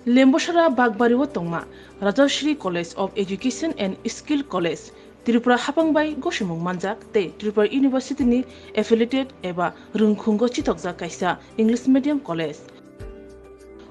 Lembosara Bagbariwo Tongma, Rajashri College of Education and Skill College, Tripura Hapangbai Goshimung Manjak, Te Tripura University ni affiliated eba Rungkhungo Chitokja Kaisa English Medium College.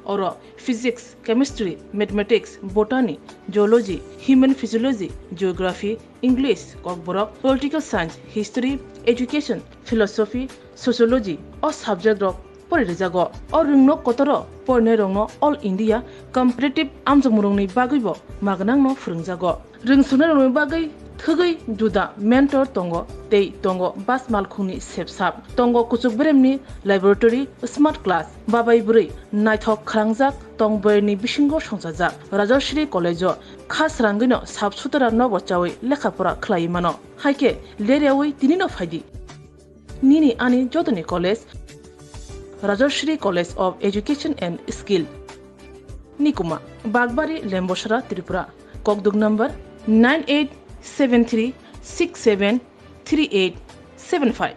Oro Physics, Chemistry, Mathematics, Botany, Geology, Human Physiology, Geography, English, Kokborok, Political Science, History, Education, Philosophy, Sociology, or subject of Porizago, or Rungno Kotoro, Pornerongno, All India, Competitive Amzamurungni Bagibo, Maganang no Frungzago. Ring Sunarung Bagay, Thugi, Duda, Mentor Tongo, Te Tongo, Bas Malkuni Sepsap, Tongo Kusubremni, Laboratory, Smart Class, Babai Buri, Nighthawk Krangjak, Tongberni Bishingo Shonsazak, Rajashri College, Khas Rangino, Subsutara Novochawi, Lekhapura Klaimano, Haike, Leriawi, Dinino Fadi. Nini Ani Jodani College, Rajashri College of Education and Skill. Nikuma, Bagbari, Lembosara, Tripura. Kokdug number 9873673875.